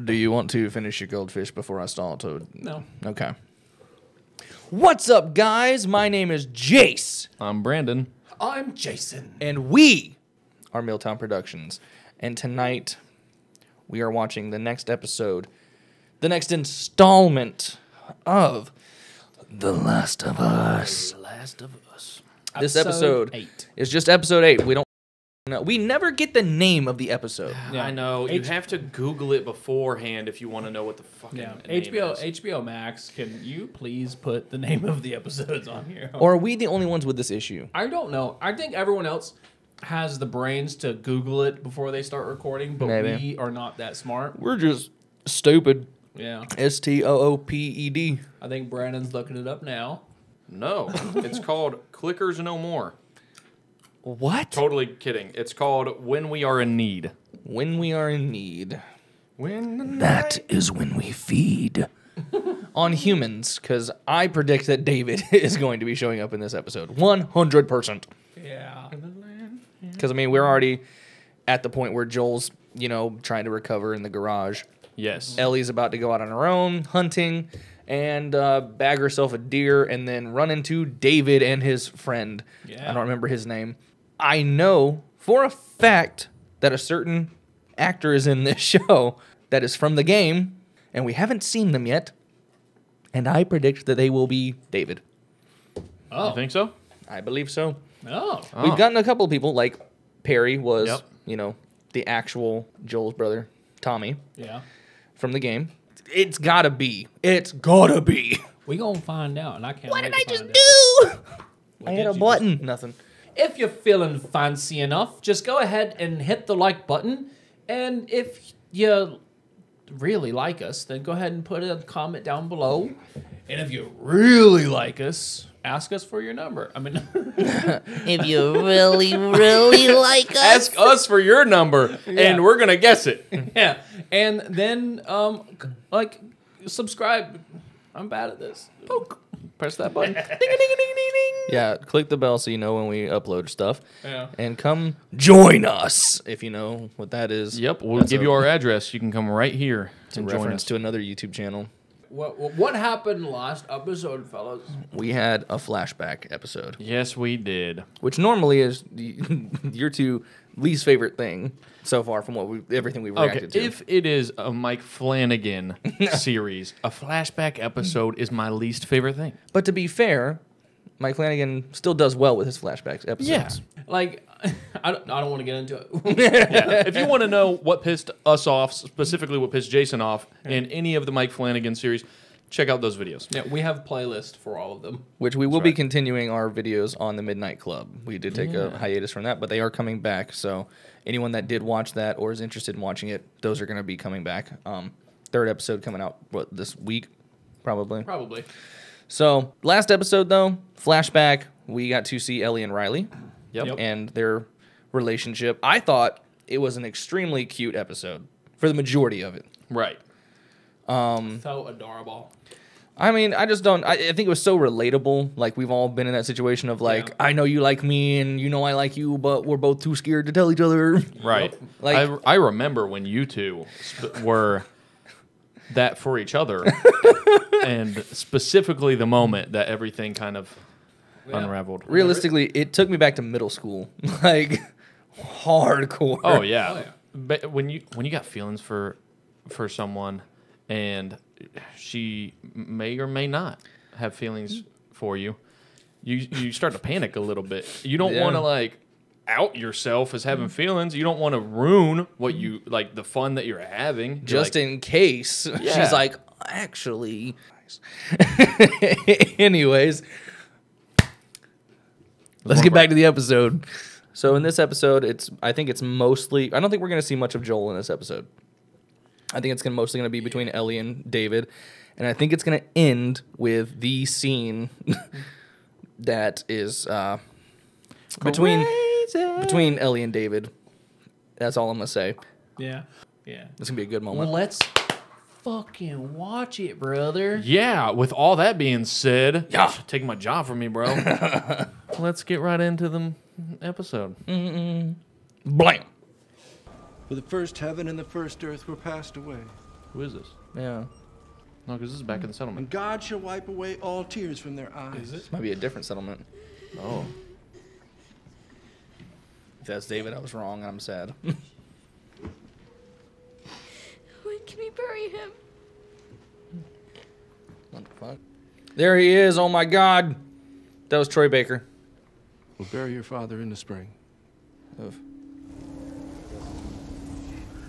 Do you want to finish your goldfish before I stall, Toad? No. Okay. What's up, guys? My name is Jace. I'm Brandon. I'm Jason. And we are Milltown Productions. And tonight, we are watching the next episode, the next installment of The Last of Us. The Last of Us. This episode 8. is just episode 8. We never get the name of the episode. Yeah, I know. You have to Google it beforehand if you want to know what the fucking name is. HBO Max, can you please put the name of the episodes on here? Or are we the only ones with this issue? I don't know. I think everyone else has the brains to Google it before they start recording, but Maybe. we are not that smart. We're just stupid. Yeah. STOOPED. I think Brandon's looking it up now. No, it's called Clickers No More. What? Totally kidding. It's called When We Are in Need. When we are in need. When That is when we feed. On humans, because I predict that David is going to be showing up in this episode. 100%. Yeah. Because, I mean, we're already at the point where Joel's, trying to recover in the garage. Yes. Ellie's about to go out on her own, hunting, and bag herself a deer, and then run into David and his friend. Yeah. I don't remember his name. I know for a fact that a certain actor is in this show that is from the game, and we haven't seen them yet, and I predict that they will be David. Oh. You think so? I believe so. Oh. We've gotten a couple of people, like Perry was, Yep. The actual Joel's brother, Tommy, Yeah. from the game. It's gotta be. It's gotta be. We gonna find out, and I can't What wait did I to just find out. do? I hit a button. Nothing. If you're feeling fancy enough, just go ahead and hit the like button. And if you really like us, then go ahead and put a comment down below. And if you really like us, ask us for your number. I mean, If you really, really like us. Ask us for your number, and we're going to guess it. yeah. And then, subscribe. I'm bad at this. Poke. Press that button. Ding, ding, ding, ding, ding. Yeah, click the bell so you know when we upload stuff. Yeah. And come join us, if you know what that is. Yep, we'll That's give a- you our address. You can come right here It's a and join reference us. to another YouTube channel. What happened last episode, fellas? We had a flashback episode, Yes, we did. which normally is your two least favorite thing so far from everything we've reacted to. If it is a Mike Flanagan series, a flashback episode is my least favorite thing. But to be fair, Mike Flanagan still does well with his flashbacks episodes. Yeah. Like, I don't want to get into it. Yeah. If you want to know what pissed us off, specifically what pissed Jason off in any of the Mike Flanagan series, check out those videos. Yeah, we have playlists for all of them. Which we will be right. continuing our videos on the Midnight Club. We did take a hiatus from that, but they are coming back. So anyone that did watch that or is interested in watching it, those are going to be coming back. Third episode coming out, this week? Probably. Probably. So last episode, though, flashback, we got to see Ellie and Riley Yep. and their relationship. I thought it was an extremely cute episode for the majority of it. Right. So adorable. I mean, I just don't. I think it was so relatable. Like, we've all been in that situation of, like, Yeah. I know you like me and you know I like you, but we're both too scared to tell each other. Right. Like- I remember when you two were that for each other, and specifically the moment that everything kind of unraveled. Realistically, it took me back to middle school. Like, hardcore. Oh yeah. Oh, yeah. But when you got feelings for someone, and she may or may not have feelings for you, you start to panic a little bit. You don't Yeah. want to like out yourself as having feelings. You don't want to ruin what you like the fun that you're having. You're Just like, in case. Yeah. She's like, actually. Anyways, let's get back to the episode. So in this episode, I think it's mostly, I don't think we're going to see much of Joel in this episode. I think it's mostly going to be between Ellie and David. And I think it's going to end with the scene that is between Ellie and David. That's all I'm going to say. Yeah. Yeah. It's going to be a good Well, moment. let's fucking watch it, brother. yeah. With all that being said, Yeah. taking my job from me, bro. Let's get right into the episode. Blam. For the first heaven and the first earth were passed away, Who is this? Yeah. No, because this is back in the settlement. And God shall wipe away all tears from their eyes. Is it? Might be a different settlement. Oh. If that's David, I was wrong, and I'm sad. When can we bury him? What the fuck? There he is. Oh my God. That was Troy Baker. We'll bury your father in the spring. Oof.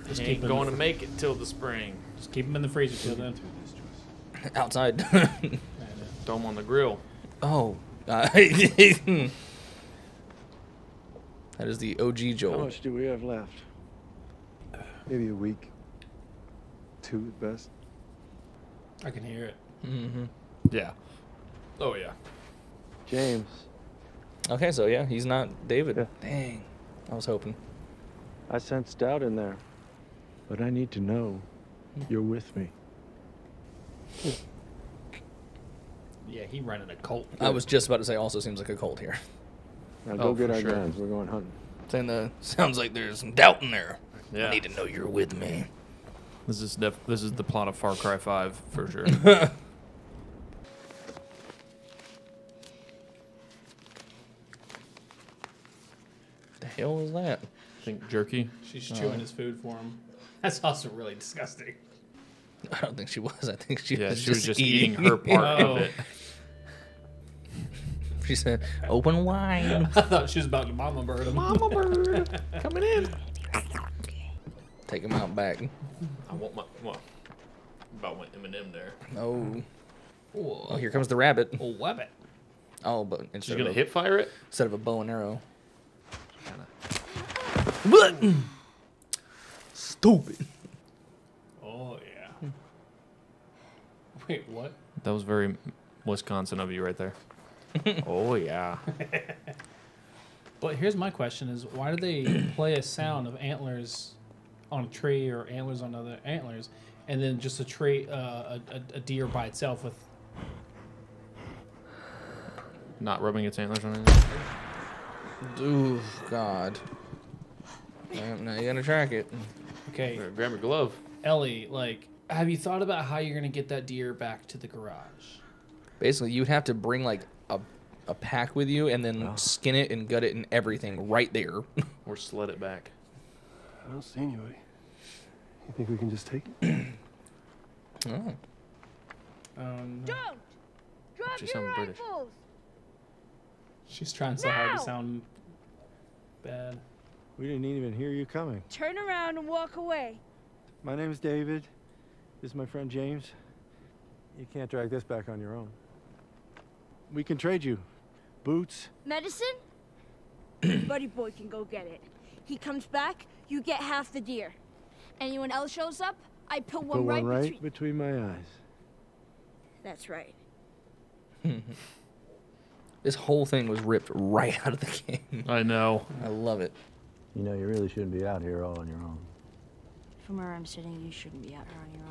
Just He keep ain't him going in to make it till the spring. Just keep him in the freezer till then. Outside. Throw him on the grill. Oh. That is the OG How Joel. much do we have left? Maybe a week. 2 at best. I can hear it. Mm-hmm. Yeah. Oh, yeah. James, Okay, so yeah, he's not David. Yeah. Dang. I was hoping. I sensed doubt in there. But I need to know you're with me. Yeah, he running a cult. I was just about to say also seems like a cult here. Now Oh, go get for our sure. guns. We're going hunting. Saying sounds like there's some doubt in there. Yeah. I need to know you're with me. This is the plot of Far Cry 5 for sure. The hell is that? I think jerky. She's chewing his food for him. That's also really disgusting. I don't think she was. I think she Yeah, was she was just eating. eating her part Oh. of it. She said, "Open wide." I thought she was about to mama bird him. Mama bird coming in. Take him out back. I want my about my M&M there. Oh. Oh, Oh, here comes the rabbit. oh, wabbit. Oh, but She's instead gonna of, hip fire it. instead of a bow and arrow. Stupid. Oh, yeah. Wait, what? That was very Wisconsin of you right there. Oh yeah. But here's my question: is why do they play a sound of antlers on a tree or antlers on other antlers, and then just a tree, a deer by itself with? Not rubbing its antlers on anything. Ooh, God. Now you gotta track it. Okay, Here, grab your glove. Ellie, like, have you thought about how you're gonna get that deer back to the garage? Basically, you'd have to bring like a pack with you and then skin it and gut it and everything right there. Or sled it back. I don't see anybody. You think we can just take it? Oh. Don't! Drop She your sounded British. rifles! She's trying so hard Now! to sound bad. We didn't even hear you coming. Turn around and walk away. My name is David. This is my friend James. You can't drag this back on your own. We can trade you boots. Medicine? Buddy boy can go get it. He comes back, you get half the deer. Anyone else shows up, I put one Put right one right between. between my eyes. That's right. This whole thing was ripped right out of the game. I know. I love it. You know, you really shouldn't be out here all on your own. From where I'm sitting, you shouldn't be out here on your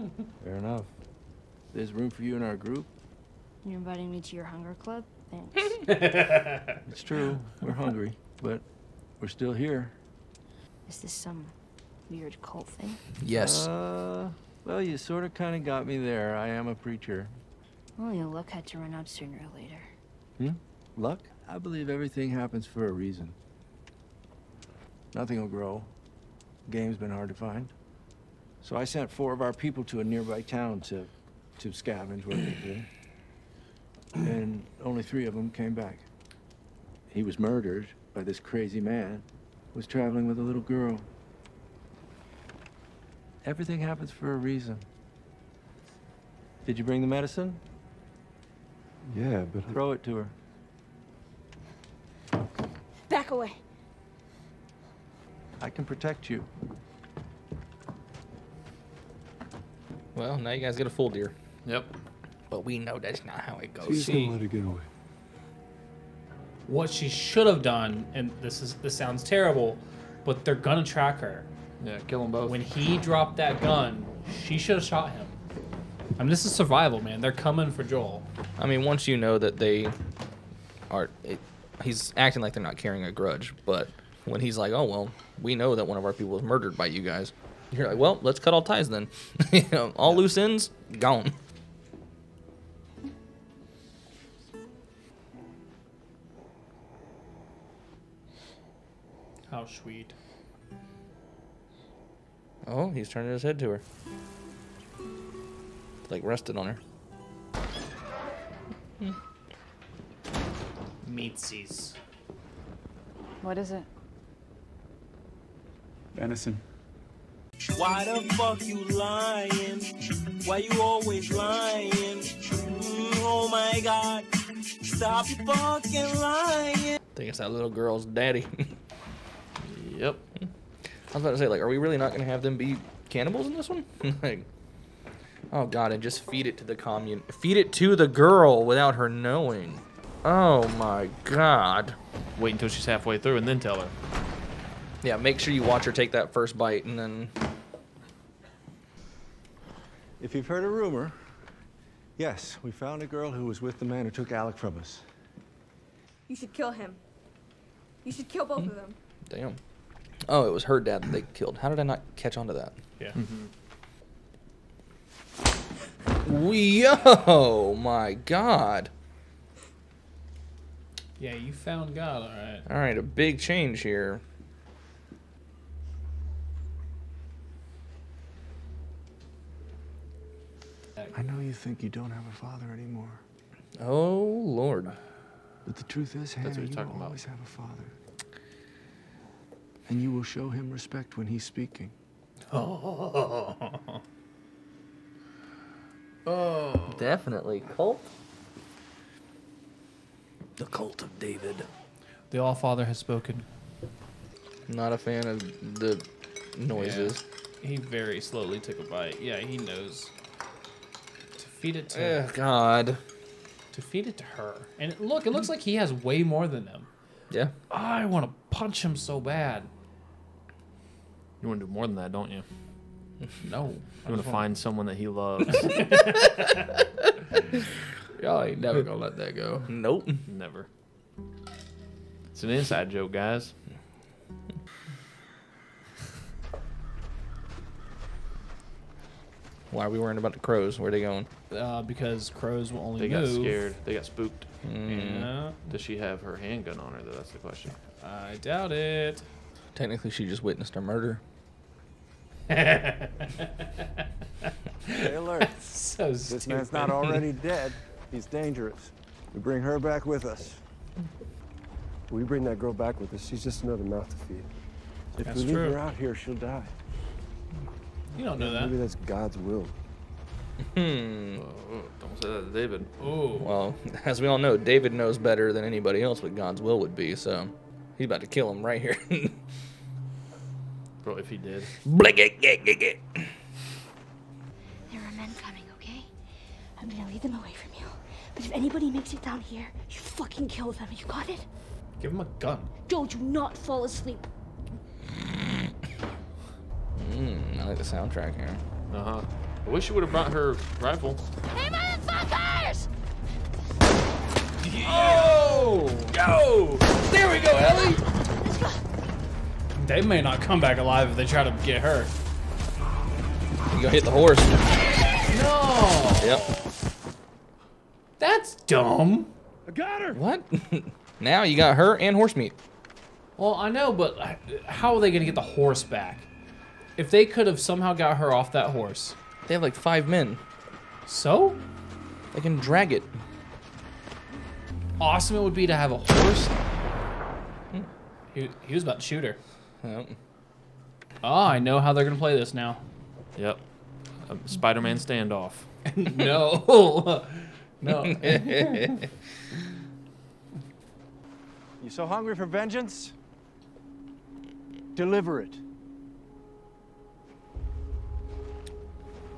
own. Fair enough. There's room for you in our group. You're inviting me to your hunger club? Thanks. It's true. We're hungry, but we're still here. Is this some weird cult thing? Yes. Well, you sort of kind of got me there. I am a preacher. Well, your luck had to run out sooner or later. Luck? I believe everything happens for a reason. Nothing will grow. Game's been hard to find. So I sent 4 of our people to a nearby town to scavenge what they did. And only 3 of them came back. He was murdered by this crazy man who was traveling with a little girl. Everything happens for a reason. Did you bring the medicine? Yeah, but Throw it to her. Back away. I can protect you. Well, now you guys get a full deer. Yep. But we know that's not how it goes. he's See. gonna let it get away. What she should have done, and this sounds terrible, but they're gonna track her. Yeah, kill them both. When he dropped that gun, she should have shot him. I mean, this is survival, man. They're coming for Joel. I mean, once you know that they are, he's acting like they're not carrying a grudge. But when he's like, "Oh well, we know that one of our people was murdered by you guys," You're like, well, let's cut all ties then. You know, all loose ends, gone. How sweet. Oh, he's turning his head to her. Like rested on her. Meatsies. What is it? Venison. Why the fuck you lying? Why you always lying? Oh my god. Stop fucking lying. I think it's that little girl's daddy. Yep. I was about to say, like, are we really not going to have them be cannibals in this one? Like, oh god, and just feed it to the commune. Feed it to the girl without her knowing. Oh my god. Wait until she's halfway through and then tell her. Yeah, make sure you watch her take that first bite and then... If you've heard a rumor, yes, we found a girl who was with the man who took Alec from us. You should kill him. You should kill both of them. Damn. Oh, it was her dad that they killed. How did I not catch on to that? Yeah. Yo, my god. Yeah, you found God, all right. All right, a big change here. I know you think you don't have a father anymore. Oh, Lord. But the truth is, Hannah, what you're you talking will about. always have a father. And you will show him respect when he's speaking. Oh. Definitely. Cult? The cult of David. The All-Father has spoken. Not a fan of the noises. Yeah. He very slowly took a bite. Yeah, he knows. To feed it to... Oh, God. To feed it to her. And look, it looks like he has way more than them. Yeah. I want to punch him so bad. You want to do more than that, don't you? No. You want to find someone that he loves. Y'all ain't never gonna let that go. Nope. Never. It's an inside joke, guys. Why are we worrying about the crows? Where are they going? Because crows will only They move. got scared. They got spooked. Yeah. Does she have her handgun on her, though? That's the question. I doubt it. Technically, she just witnessed a murder. Stay alert. So This stupid. man's not already dead. He's dangerous. We bring her back with us. We bring that girl back with us. She's just another mouth to feed. If That's we leave true. her out here, she'll die. You don't know Maybe that. that's God's will. Don't say that to David. Ooh. Well, as we all know, David knows better than anybody else what God's will would be, so he's about to kill him right here. Bro, if he did. There are men coming, okay? I'm gonna lead them away from you. But if anybody makes it down here, you fucking kill them. You got it? Give him a gun. Joe, do not fall asleep. I like the soundtrack here. Uh-huh. I wish she would have brought her rifle. Hey, motherfuckers! Oh! Go! There we go, Ellie! Let's go. They may not come back alive if they try to get her. You go hit the horse. No! Yep. That's dumb. I got her. What? Now you got her and horse meat. Well, I know, but how are they going to get the horse back? If they could have somehow got her off that horse. They have like 5 men. So? They can drag it. Awesome it would be to have a horse. He was about to shoot her. Yep. Oh, I know how they're going to play this now. Yep. A Spider-Man standoff. No. No. You so hungry for vengeance? Deliver it.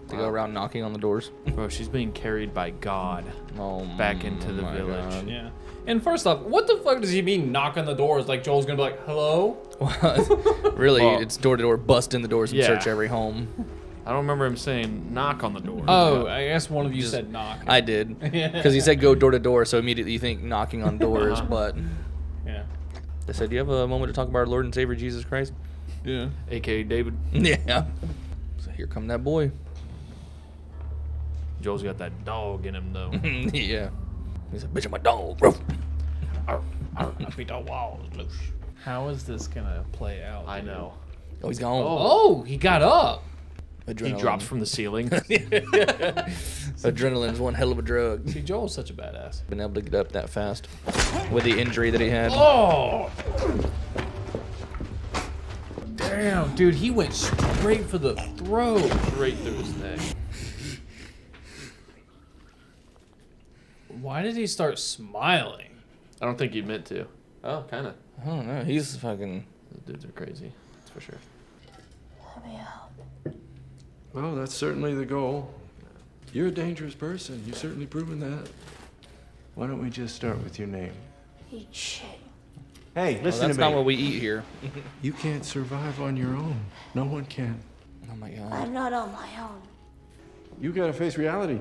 To go around knocking on the doors. Bro, she's being carried by God Oh, back into the my village. God. Yeah. And first off, what the fuck does he mean knock on the doors? Like Joel's going to be like, hello? Really, Well, it's door to door, bust in the doors and yeah. search every home. I don't remember him saying knock on the door. Oh, I guess one of you said knock. I did. Because he said go door to door, so immediately you think knocking on doors, but Yeah. they said, do you have a moment to talk about our Lord and Savior Jesus Christ? Yeah. AKA David. Yeah. So here come that boy. Joel's got that dog in him, though. Yeah. He's a bitch of my dog, bro. I beat the walls loose. How is this gonna play out? I know. Oh, he's gone. Oh, he got up. He Adrenaline. drops from the ceiling. Adrenaline's one hell of a drug. See, Joel's such a badass. Been able to get up that fast with the injury that he had. Oh! Damn, dude, he went straight for the throat. Right through his neck. Why did he start smiling? I don't think he meant to. Oh, kind of. I don't know. He's fucking. The dudes are crazy. That's for sure. Let me out. Well, that's certainly the goal. You're a dangerous person. You've certainly proven that. Why don't we just start with your name? Eat shit. Hey, Well, listen that's to me. not what we eat here. You can't survive on your own. No one can. Oh my god. I'm not on my own. You gotta face reality.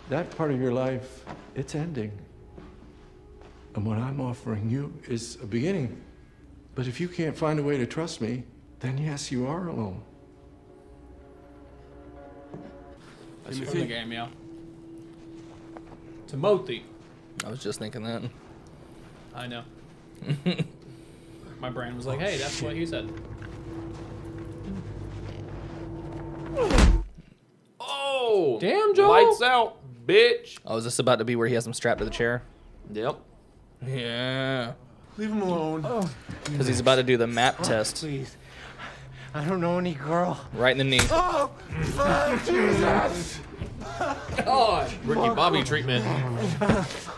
That part of your life, it's ending. And what I'm offering you is a beginning. But if you can't find a way to trust me, then yes, you are alone. That's from the game, yeah. Timothy. I was just thinking that. I know. My brain was like, hey, that's what he said. Oh! Damn, Joel. Lights out, bitch. Oh, is this about to be where he has him strapped to the chair? Yep. Yeah. Leave him alone. Because he's about to do the map test. Please. I don't know any girl. Right in the knee. Oh, Jesus! God. Ricky Bobby treatment.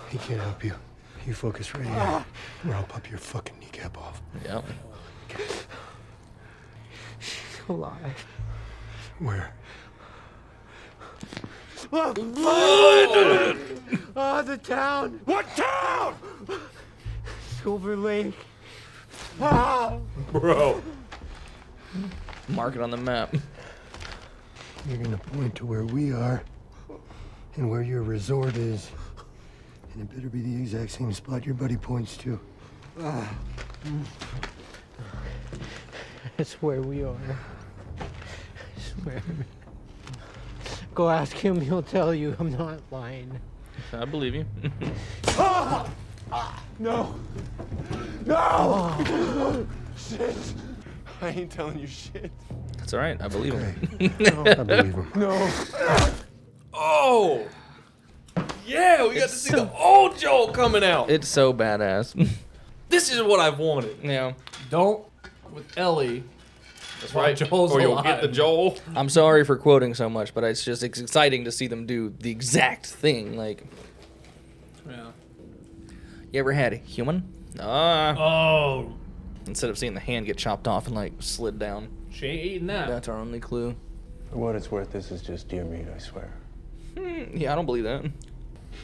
He can't help you. You focus right here, or I'll pop your fucking kneecap off. Yep. Alive. Where? Oh, the town. What town? Silver Lake. Ah! Bro. Mark it on the map. You're gonna point to where we are and where your resort is. And it better be the exact same spot your buddy points to. That's where we are. I swear. Go ask him, he'll tell you. I'm not lying. I believe you. No! No! Shit! I ain't telling you shit. That's all right. I believe him. I believe him. No. Oh! Yeah, we got to see the old Joel coming out. It's so badass. This is what I've wanted. Yeah. Don't with Ellie. That's While right. Joel's Or you'll alive. get the Joel. I'm sorry for quoting so much, but it's exciting to see them do the exact thing. Like, Yeah. you ever had a human? Oh, Instead of seeing the hand get chopped off and like slid down. she ain't eating that. That's our only clue. For what it's worth, this is just deer meat, I swear. Yeah, I don't believe that.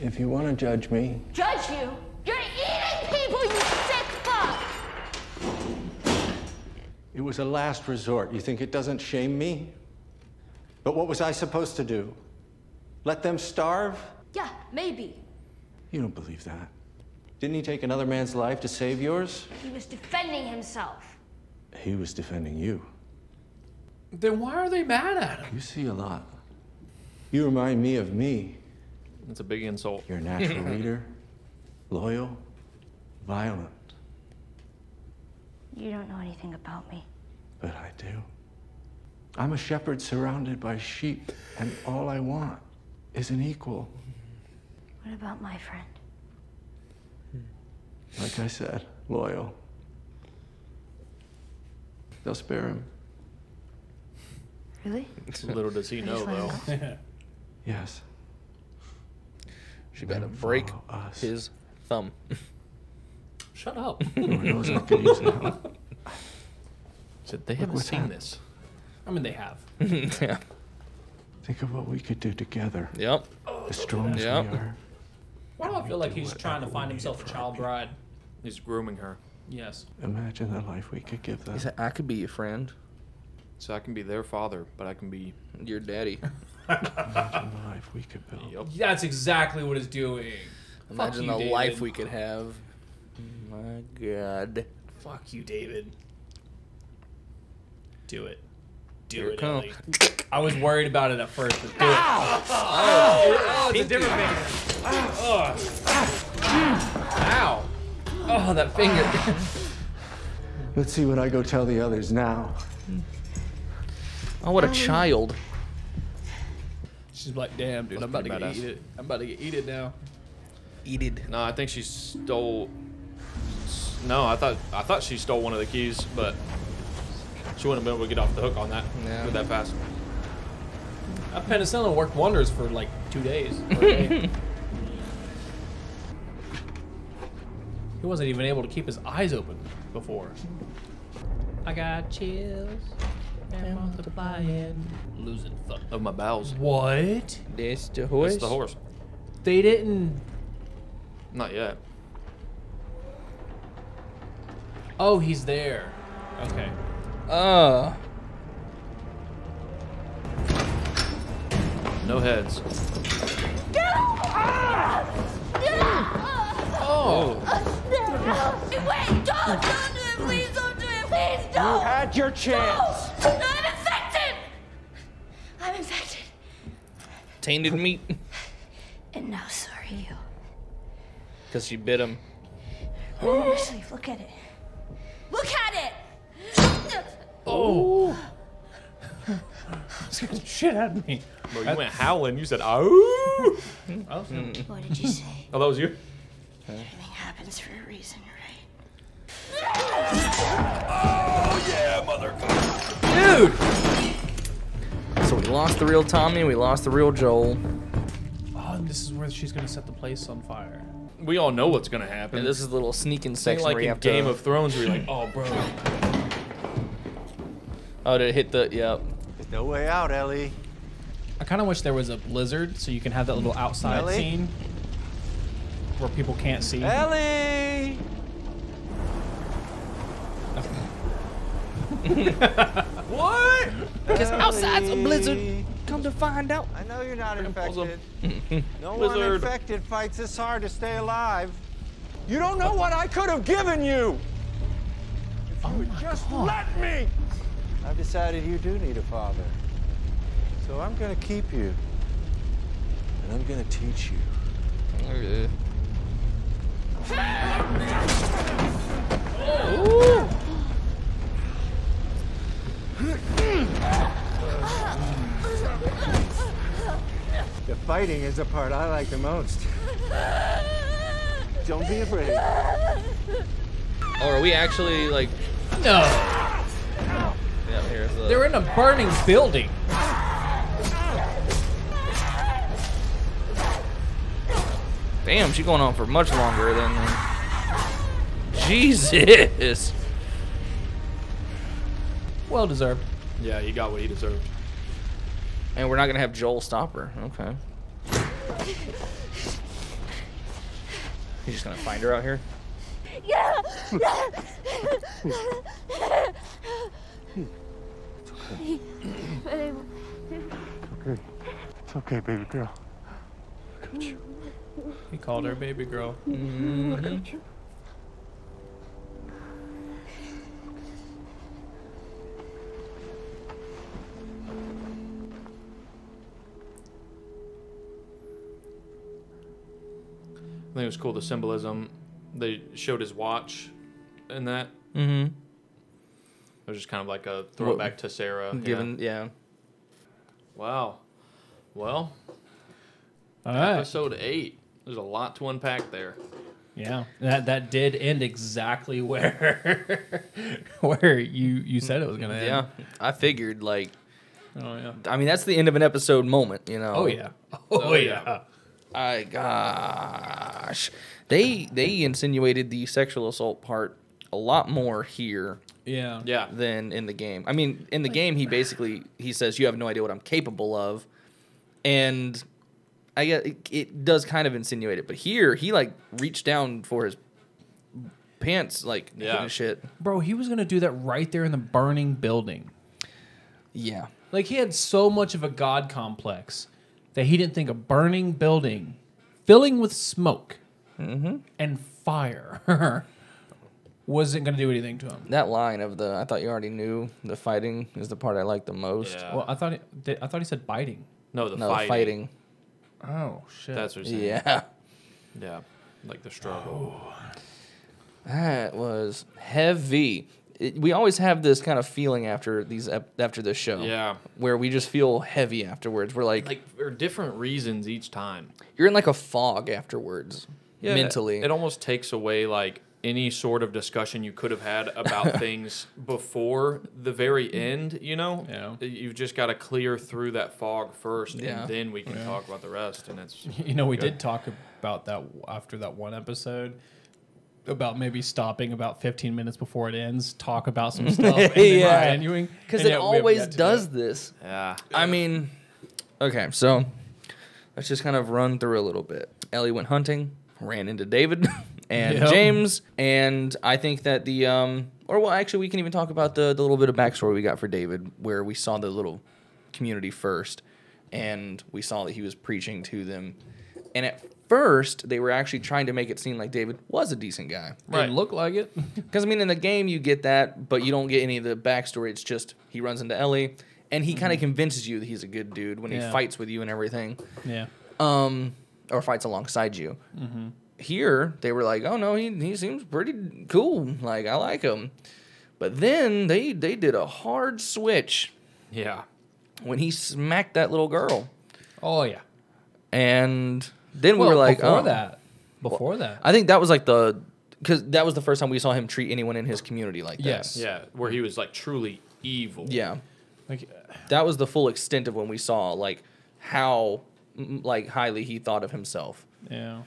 If you want to judge me, Judge you? You're eating people, you sick fuck! it was a last resort. You think it doesn't shame me? But what was I supposed to do? Let them starve? Yeah, maybe. You don't believe that. Didn't he take another man's life to save yours? He was defending himself. He was defending you. Then why are they mad at him? You see a lot. You remind me of me. That's a big insult. You're a natural leader, loyal, violent. You don't know anything about me. But I do. I'm a shepherd surrounded by sheep, and all I want is an equal. What about my friend? Like I said, loyal. They'll spare him. Really? Little does he I know, just wanna though. know. Yes. She better Then break follow us. his thumb. Shut up. Lord knows I could use that. Said they haven't what's seen happened. this. I mean, they have. Yeah. Think of what we could do together. Yep. As strong as Yep. we are. Why do I feel like he's trying to find himself a child bride? He's grooming her. Yes. Imagine the life we could give them. He said, I could be your friend. So I can be their father, but I can be... Your daddy. Imagine the life we could build. Yup. That's exactly what it's doing. Imagine Fuck the you, life David. we could have. My God. Fuck you, David. Do it. Do Here it, it comes. Ellie. I was worried about it at first, but do it. Oh, it's a different finger. Ow. Oh, that finger. Let's see what I go tell the others now. Oh, what a child. She's like, damn, dude, I'm about to get badass. eat it. I'm about to get eat it now. Eat it. No, I think she stole. No, I thought she stole one of the keys, but she wouldn't have been able to get off the hook on that. Yeah. With that fast. That penicillin worked wonders for like 2 days. Or a day. He wasn't even able to keep his eyes open before. I got chills. And multiplying. Losing fuck. Of my bowels. What? This the horse? It's the horse. They didn't. Not yet. Oh, he's there. Okay. No heads. Oh. Wait, don't do it, please don't do it, please don't. You had your chance. No, I'm infected. I'm infected. Tainted meat. And now so are you. Because she bit him. Safe, look at it. Look at it. Oh. Scared the shit out of me. Bro, you went howling. You said, "Oh." What did you say? Oh, that was you. Everything happens for a reason, right? Dude. So we lost the real Tommy, we lost the real Joel. Oh, and this is where she's gonna set the place on fire. We all know what's gonna happen. And this is a little sneaking Ain't section like where you in have Game to... of Thrones where you're like, "Oh, bro." Oh, did it hit the... Yep. There's no way out, Ellie. I kind of wish there was a blizzard so you can have that little outside Ellie? scene where people can't see. Ellie! What? Because outside's a blizzard. Come to find out. I know you're not infected. No one Blizzard. infected fights this hard to stay alive. You don't know what I could have given you. If you would just let me. I've decided you do need a father. So I'm going to keep you. And I'm going to teach you. The fighting is the part I like the most. Don't be afraid. Oh, are we actually, like... No. Yeah, here's the... They're in a burning building. Damn, she's going on for much longer than... Jesus! Well deserved. Yeah, he got what he deserved. And we're not going to have Joel stop her. Okay. He's just going to find her out here? Yeah. Okay. It's okay, baby girl. He called her baby girl. I think it was cool, the symbolism. They showed his watch and that. Mm-hmm. It was just kind of like a throwback to Sarah. Given, yeah. Wow. Well, All right. episode 8. There's a lot to unpack there. Yeah, that did end exactly where where you said it was gonna end. Yeah. I figured, like... Oh yeah. I mean, that's the end of an episode moment, you know? Oh yeah. Oh yeah. Gosh. They insinuated the sexual assault part a lot more here Yeah. Yeah. than in the game. I mean, in the game, he says, "You have no idea what I'm capable of," and I get it does kind of insinuate it. But here, he like reached down for his pants, like Yeah. shit. Bro, he was gonna do that right there in the burning building. Yeah, Like he had so much of a god complex that he didn't think a burning building filling with smoke and fire wasn't going to do anything to him. That line of I thought you already knew the fighting is the part I like the most. Yeah. Well, I thought he said biting. No, the fighting. Oh shit. That's what you're saying. Yeah. Yeah. Like the struggle. That was heavy. We always have this kind of feeling after after this show. Yeah. Where we just feel heavy afterwards. We're like there are different reasons each time. You're in like a fog afterwards. Yeah, mentally. It almost takes away like any sort of discussion you could have had about things before the very end, you know? Yeah. You've just got to clear through that fog first, Yeah. and then we can talk about the rest. And it's You know, we did talk about that after that one episode about maybe stopping about 15 minutes before it ends, talk about some stuff, and then continuing. Because And it yet we have always yet to does do it. this. Yeah. I mean, okay, so let's just kind of run through a little bit. Ellie went hunting, ran into David and Yep. James, and I think that actually, we can even talk about the little bit of backstory we got for David, where we saw the little community first, and we saw that he was preaching to them. And at first, they were actually trying to make it seem like David was a decent guy. Didn't look like it. Because, I mean, in the game, you get that, but you don't get any of the backstory. It's just he runs into Ellie, and he kind of convinces you that he's a good dude when he fights with you and everything. Yeah. Or fights alongside you. Mm-hmm. Here, they were like, oh, no, he seems pretty cool. Like, I like him. But then they did a hard switch. Yeah. When he smacked that little girl. Oh, yeah. And then we were like, Before that. I think that was like because that was the first time we saw him treat anyone in his community like that. Yes. Yeah, where he was like truly evil. Yeah. Like, That was the full extent of when we saw like how like highly he thought of himself. yeah.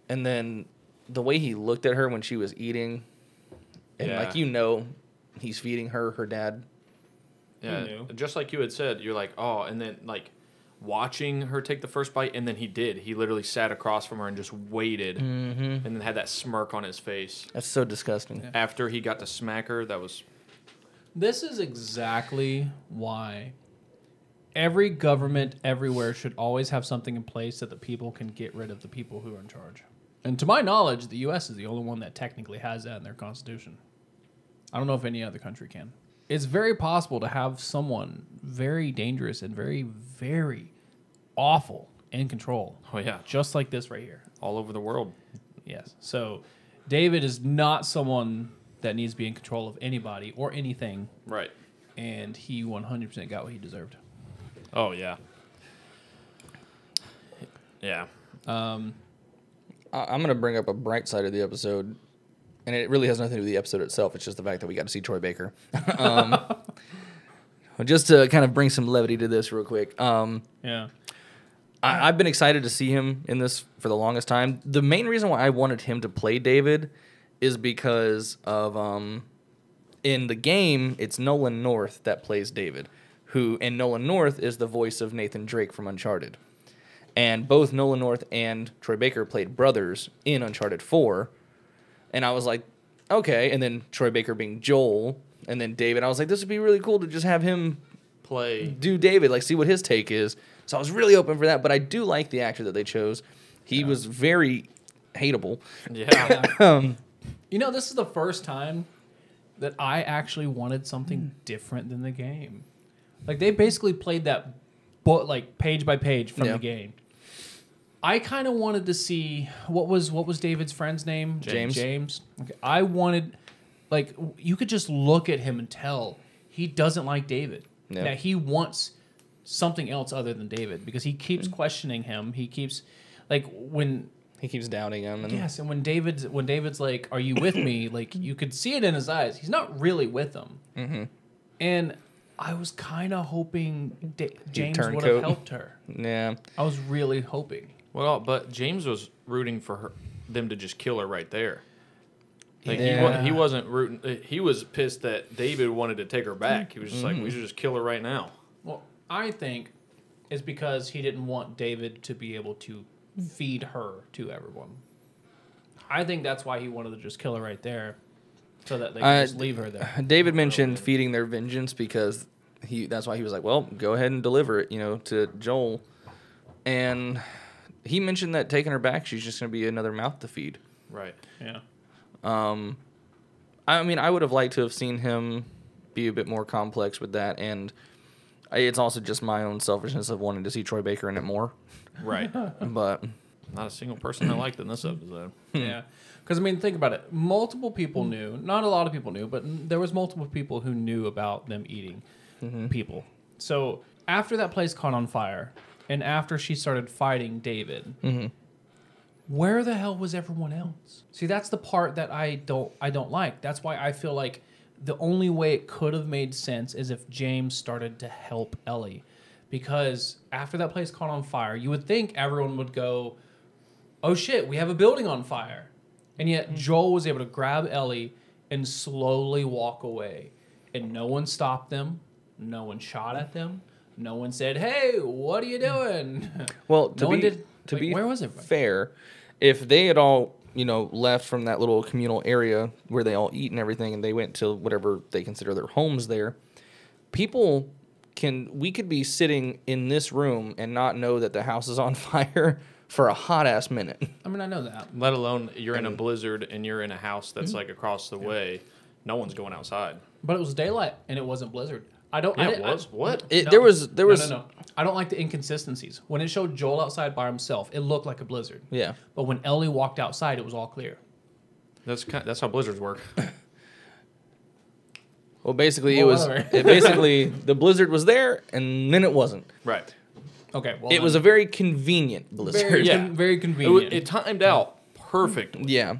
And then the way he looked at her when she was eating, and like he's feeding her dad. Yeah, just like you had said, you're like, oh, and then like watching her take the first bite, and then he did. He literally sat across from her and just waited, and then had that smirk on his face. That's so disgusting. After he got to smack her, that was... This is exactly why every government everywhere should always have something in place that the people can get rid of the people who are in charge. And to my knowledge, the U.S. is the only one that technically has that in their constitution. I don't know if any other country can. It's very possible to have someone very dangerous and very, very awful in control. Oh, yeah. Just like this right here. All over the world. Yes. So David is not someone that needs to be in control of anybody or anything. Right. And he 100% got what he deserved. Oh, yeah. Yeah. I'm going to bring up a bright side of the episode, and it really has nothing to do with the episode itself. It's just the fact that we got to see Troy Baker. Just to kind of bring some levity to this real quick. Yeah. I've been excited to see him in this for the longest time. The main reason why I wanted him to play David is because of in the game, it's Nolan North that plays David, and Nolan North is the voice of Nathan Drake from Uncharted. And both Nolan North and Troy Baker played brothers in Uncharted 4. And I was like, okay. And then Troy Baker being Joel, and then David. I was like, this would be really cool to just have him do David, like see what his take is. So I was really open for that. But I do like the actor that they chose. He was very hateable. Yeah. You know, this is the first time that I actually wanted something different than the game. Like, they basically played that like page by page from the game. I kind of wanted to see what was David's friend's name? James. Okay. I wanted, like, you could just look at him and tell he doesn't like David. Yeah. That he wants something else other than David because he keeps questioning him. He keeps, like, when he keeps doubting him. And yes, and when David's like, "Are you with me?" Like, you could see it in his eyes. He's not really with him. Mm-hmm. And I was kind of hoping James would have helped her. Yeah, I was really hoping. Well, but James was rooting for them to just kill her right there. Like he wasn't rooting. He was pissed that David wanted to take her back. He was just like, we should just kill her right now. Well, I think it's because he didn't want David to be able to feed her to everyone. I think that's why he wanted to just kill her right there, so that they could just leave her there. David mentioned feeding their vengeance because that's why he was like, well, go ahead and deliver it, to Joel. And he mentioned that taking her back, she's just going to be another mouth to feed. Right. Yeah. I mean, I would have liked to have seen him be a bit more complex with that, and it's also just my own selfishness of wanting to see Troy Baker in it more. Right. But not a single person I liked in this episode. Yeah. Because, I mean, think about it. Multiple people knew. Not a lot of people knew, but there was multiple people who knew about them eating people. So after that place caught on fire, and after she started fighting David, where the hell was everyone else? See, that's the part that I don't like. That's why I feel like the only way it could have made sense is if James started to help Ellie. Because after that place caught on fire, you would think everyone would go, oh shit, we have a building on fire. And yet Joel was able to grab Ellie and slowly walk away. And no one stopped them. No one shot at them. No one said, hey, what are you doing? Well, to be where was everybody? fair, if they had all, left from that little communal area where they all eat and everything, and they went to whatever they consider their homes there, we could be sitting in this room and not know that the house is on fire for a hot ass minute. I mean, I know that. Let alone you're in a blizzard and you're in a house that's like across the way. No one's going outside. But it was daylight and it wasn't blizzard. What? There was. No. I don't like the inconsistencies. When it showed Joel outside by himself, it looked like a blizzard. Yeah. But when Ellie walked outside, it was all clear. That's how blizzards work. Well, basically, the blizzard was there, and then it wasn't. Right. Okay. Well, it was a very convenient blizzard. Very convenient. It timed out perfectly. Yeah.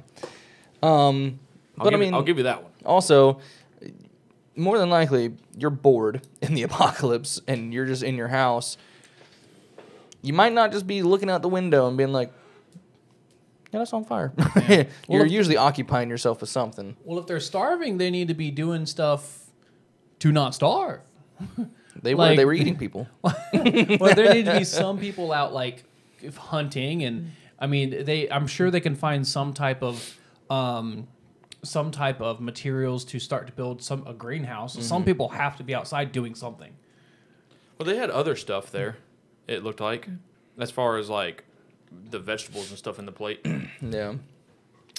I'll give you that one. Also, more than likely, you're bored in the apocalypse, and you're just in your house. You might not just be looking out the window and being like, yeah, that's on fire. Yeah. You're usually occupying yourself with something. Well, if they're starving, they need to be doing stuff to not starve. They were eating people. Well, there need to be some people out like hunting, and I mean, I'm sure they can find some type of materials to start to build a greenhouse. Some people have to be outside doing something. Well, they had other stuff there. It looked like, as far as like the vegetables and stuff in the plate. Yeah.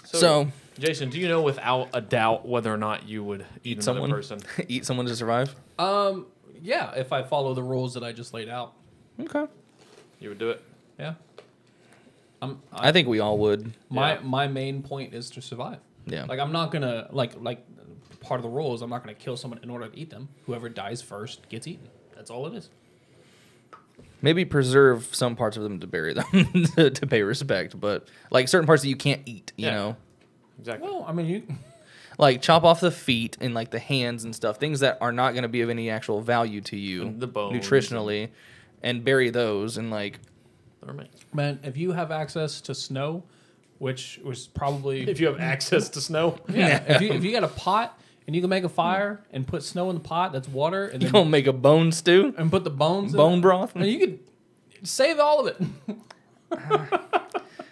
So, Jason, do you know without a doubt whether or not you would eat another person? Eat someone to survive? Yeah, if I follow the rules that I just laid out. Okay. You would do it? Yeah. I think we all would. My main point is to survive. Yeah. Like I'm not gonna like part of the rule is I'm not gonna kill someone in order to eat them. Whoever dies first gets eaten. That's all it is. Maybe preserve some parts of them to bury them to pay respect, but like certain parts that you can't eat, you know. Exactly. Well, I mean, you like chop off the feet and like the hands and stuff, things that are not going to be of any actual value to you, and the bones nutritionally, and bury those and like. Man, if you have access to snow, which was probably if you have access to snow, yeah. if you got a pot and you can make a fire and put snow in the pot, that's water, and you then gonna make a bone stew and put the bones bone broth, and you could save all of it.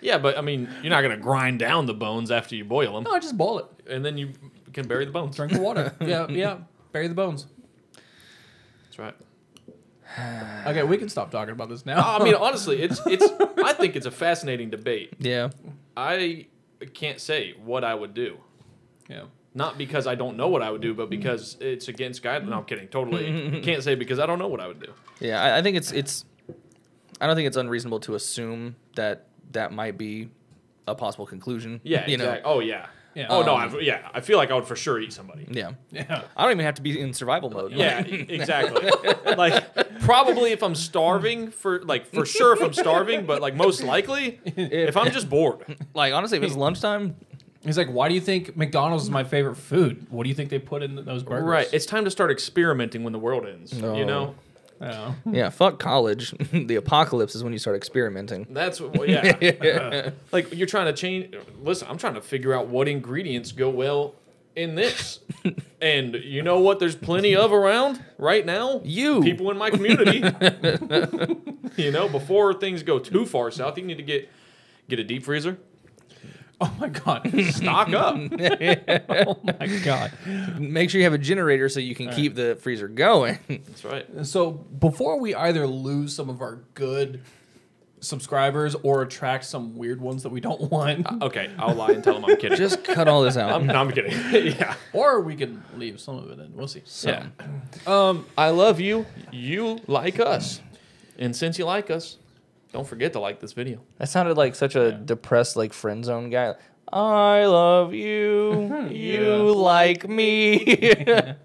Yeah, but I mean, you're not gonna grind down the bones after you boil them. No, just boil it, and then you can bury the bones. Drink the water. yeah, bury the bones. That's right. Okay, we can stop talking about this now. I mean, honestly, it's. I think it's a fascinating debate. Yeah. I can't say what I would do. Yeah. Not because I don't know what I would do, but because it's against guidelines. No, I'm kidding. Totally can't say because I don't know what I would do. Yeah, I think it's. I don't think it's unreasonable to assume that might be a possible conclusion. Yeah. You exactly. know. Oh yeah. Yeah. Oh no. I feel like I would for sure eat somebody. Yeah. Yeah. I don't even have to be in survival mode. Yeah. Exactly. Like probably if I'm starving for sure if I'm starving, but like most likely if I'm just bored. Like honestly, if it's lunchtime. He's like, why do you think McDonald's is my favorite food? What do you think they put in those burgers? Right. It's time to start experimenting when the world ends. No. You know? Yeah. Yeah, fuck college. The apocalypse is when you start experimenting. That's what, yeah. Like you're trying to change. Listen, I'm trying to figure out what ingredients go well in this. And you know what? There's plenty of around right now. You people in my community. You know, before things go too far south, you need to get a deep freezer. Oh my god! Stock up. Oh my god! Make sure you have a generator so you can keep the freezer going. That's right. So before we either lose some of our good subscribers or attract some weird ones that we don't want. Okay, I'll lie and tell them I'm kidding. Just cut all this out. No, I'm kidding. Yeah. Or we could leave some of it in. We'll see. Yeah. I love you. You like us. And since you like us, don't forget to like this video. That sounded like such a depressed, like friend zone guy. I love you. You like me.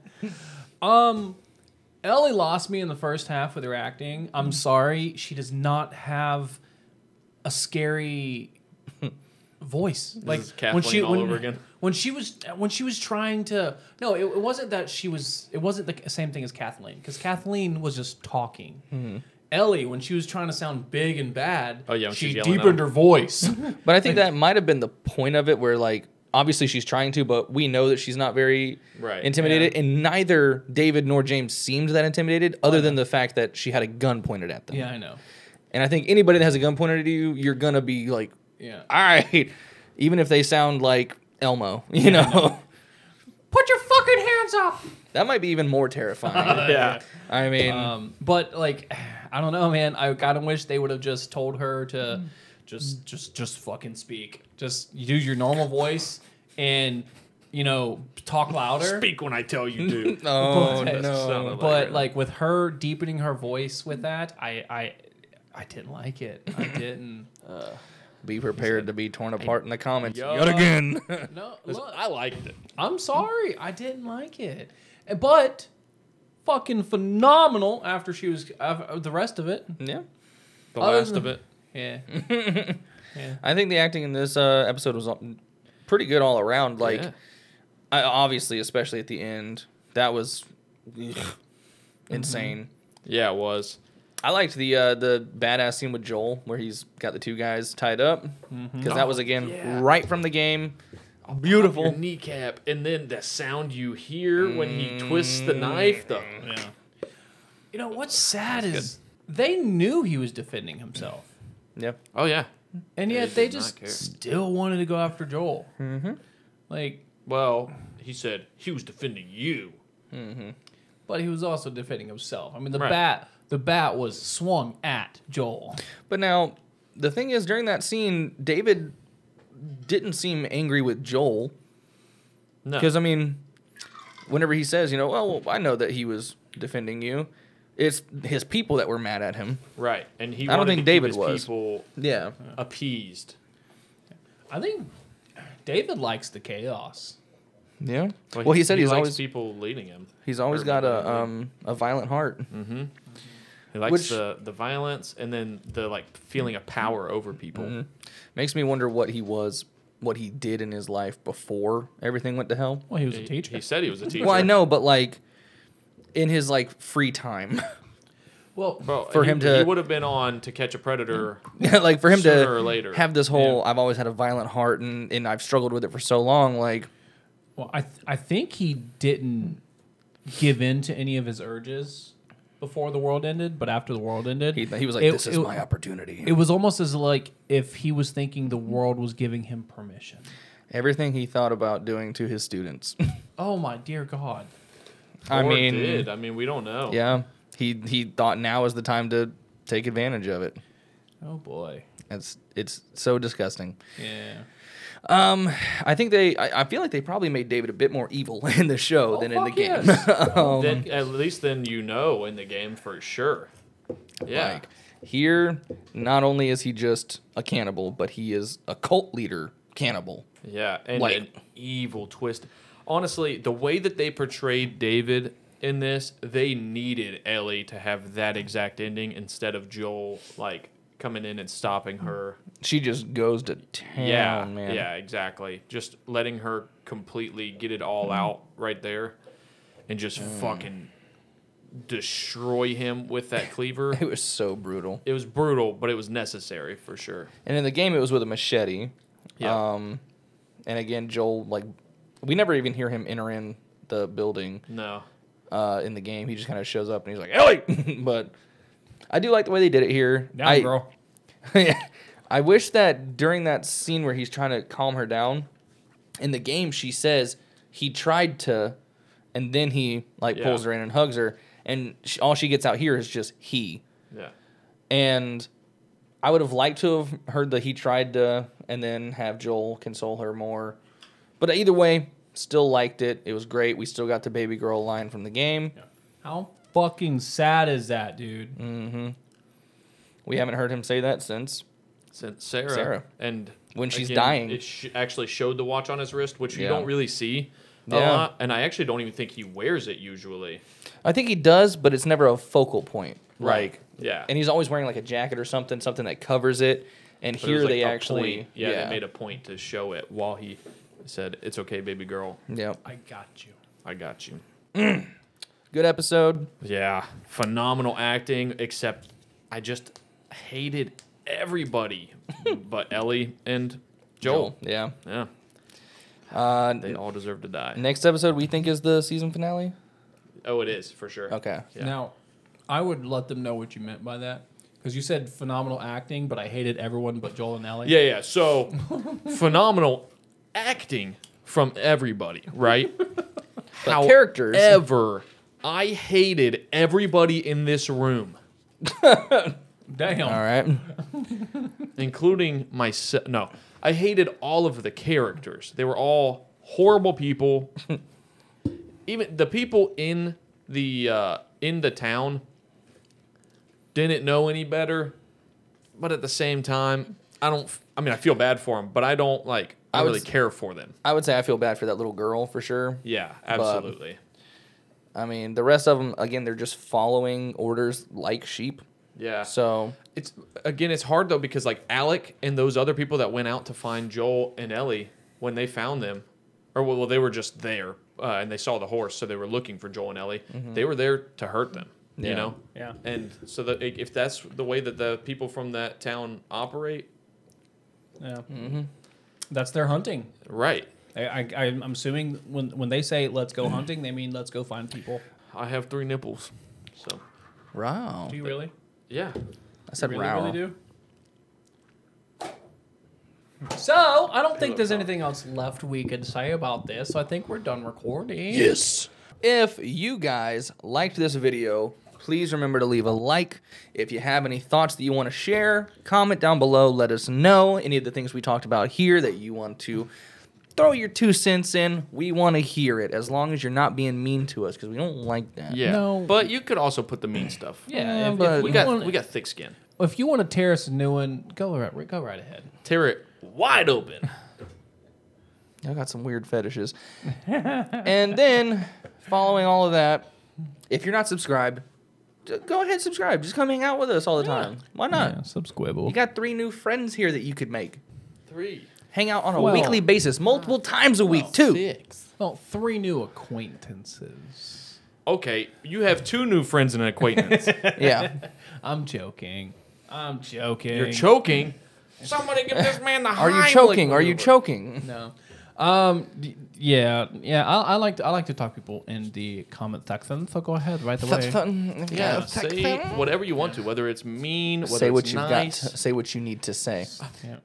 Ellie lost me in the first half with her acting. I'm sorry. She does not have a scary voice. Like is Kathleen all over again. When she was trying to it wasn't that she was. It wasn't the same thing as Kathleen, because Kathleen was just talking. Mm-hmm. Ellie, when she was trying to sound big and bad, she yelling deepened her voice. But I think that might have been the point of it, where like obviously she's trying to, but we know that she's not very intimidated, and neither David nor James seemed that intimidated, other than the fact that she had a gun pointed at them. Yeah, I know. And I think anybody that has a gun pointed at you, you're gonna be like, yeah, all right, even if they sound like Elmo, you know. Put your fucking hands up. That might be even more terrifying. Yeah. I mean, but like, I don't know, man. I kind of wish they would have just told her to just fucking speak. Just use your normal voice and, you know, talk louder. Speak when I tell you to. Oh, but, no. But like with her deepening her voice with that, I didn't like it. I didn't. Be prepared to be torn apart in the comments Yo. yet again. No, Listen, look, I liked it. I'm sorry. I didn't like it. But fucking phenomenal after she was the rest of it. Yeah. The last of it. Yeah. Yeah. I think the acting in this episode was pretty good all around. Like, Yeah. obviously, especially at the end, that was insane. Yeah, it was. I liked the badass scene with Joel where he's got the two guys tied up, because that was again right from the game. Beautiful Your kneecap, and then the sound you hear when he twists the knife. You know what's sad is they knew he was defending himself. Yep. Oh yeah. And yet They they did not just care. still wanted to go after Joel. Mm-hmm. Like, well, he said he was defending you. Mm-hmm. But he was also defending himself. I mean, the Right. bat was swung at Joel. But now the thing is, during that scene, David didn't seem angry with Joel. No. Because I mean, whenever he says, you know, well, I know that he was defending you, it's his people that were mad at him. Right, and he. I don't wanted think to keep David his was. People Yeah. appeased. I think David likes the chaos. Yeah. Well, he said he's likes always people leading him. he's always got a violent heart. Mm-hmm. He likes Which- the violence and then the like feeling of power over people. Mm-hmm. Makes me wonder what he did in his life before everything went to hell. Well, he was a teacher. He said he was a teacher. Well, I know, but like in his like free time. Well, Bro, for him to he would have been on To Catch a Predator. like for him sooner to or later. have this whole I've always had a violent heart and I've struggled with it for so long, like well, I think he didn't give in to any of his urges before the world ended, but after the world ended, he was like, this is my opportunity. It was almost as like if he was thinking the world was giving him permission. Everything he thought about doing to his students. Oh my dear God. I Or mean, did. I mean, we don't know. Yeah, he thought now is the time to take advantage of it. Oh boy. It's so disgusting. Yeah. I think I feel like they probably made David a bit more evil in the show than in the game. Then, at least then you know in the game for sure. Yeah. Like, here, not only is he just a cannibal, but he is a cult leader cannibal. Yeah, and Like- an evil twist. Honestly, the way that they portrayed David in this, they needed Ellie to have that exact ending instead of Joel like coming in and stopping her. She just goes to town, Yeah, man. yeah, exactly. Just letting her completely get it all out right there, and just fucking destroy him with that cleaver. It was so brutal. It was brutal, but it was necessary for sure. And in the game, it was with a machete. Yeah. And again, Joel, like, we never even hear him enter in the building. No. In the game, he just kind of shows up and he's like, Ellie! But I do like the way they did it here. Down, girl. Yeah. I wish that during that scene where he's trying to calm her down, in the game, she says he tried to, and then he, like, pulls her in and hugs her, and all she gets out here is just he. Yeah. And I would have liked to have heard that he tried to, and then have Joel console her more. But either way, still liked it. It was great. We still got the baby girl line from the game. Yeah. How fucking sad is that, dude? Mm-hmm. We haven't heard him say that since Sarah. And when she's again, dying. it actually showed the watch on his wrist, which you don't really see a Yeah. lot. And I actually don't even think he wears it usually. I think he does, but it's never a focal point. Right. Like, Yeah. And he's always wearing like a jacket or something that covers it. And But it here was like they a actually, point. Yeah, they made a point to show it while he said, "It's okay, baby girl. Yeah, I got you. I got you." Good episode. Yeah, phenomenal acting. Except I just hated everybody but Ellie and Joel. Yeah. Yeah. They all deserve to die. Next episode we think is the season finale. Oh, it is for sure. Okay. Yeah. Now, I would let them know what you meant by that. Because you said phenomenal acting, but I hated everyone but Joel and Ellie. Yeah. So phenomenal acting from everybody, right? characters. However, I hated everybody in this room, Damn. All right. including myself. No, I hated all of the characters. They were all horrible people. Even the people in the town didn't know any better, but at the same time, I feel bad for them, but I don't really care for them. I would say I feel bad for that little girl for sure. Yeah, absolutely. I mean, the rest of them, again, they're just following orders like sheep. Yeah. So It's hard though because like Alec and those other people that went out to find Joel and Ellie, when they found them, or well they were just there and they saw the horse, so they were looking for Joel and Ellie. They were there to hurt them, you know. Yeah. And so that if that's the way that the people from that town operate, Yeah. That's their hunting. right? I'm assuming when they say let's go hunting, they mean let's go find people. I have 3 nipples, so wow. Do you really? yeah. I said Really, wow. really do? So, I don't think there's anything else left we could say about this. So I think we're done recording. Yes. If you guys liked this video, please remember to leave a like. If you have any thoughts that you want to share, comment down below. Let us know any of the things we talked about here that you want to throw your 2 cents in. We want to hear it, as long as you're not being mean to us, because we don't like that. Yeah. No. But you could also put the mean stuff. Yeah, but if We you got wanna- thick skin. If you want to tear us a new one, go right ahead. Tear it wide open. I got some weird fetishes. And then, following all of that, if you're not subscribed, go ahead and subscribe. Just come hang out with us all the time. Why not? Yeah, subscribble. You got 3 new friends here that you could make. 3. Hang out on a Well- weekly basis, multiple times a week, too. 6. Well, 3 new acquaintances. Okay, you have 2 new friends and an acquaintance. Yeah. I'm joking. I'm joking. You're choking. Somebody give this man the Are you Heimlich choking? Are you maneuver. choking? No. Yeah. I like to talk to people in the comment section. So go ahead right away. Yeah, say whatever you want to, whether it's mean, whether Say what it's you've nice. got. Say what you need to say.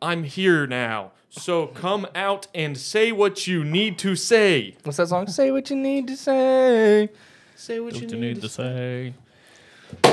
I'm here now, so come out and say what you need to say. What's that song? Say what you need to say. Say what What you you need need to to say. say.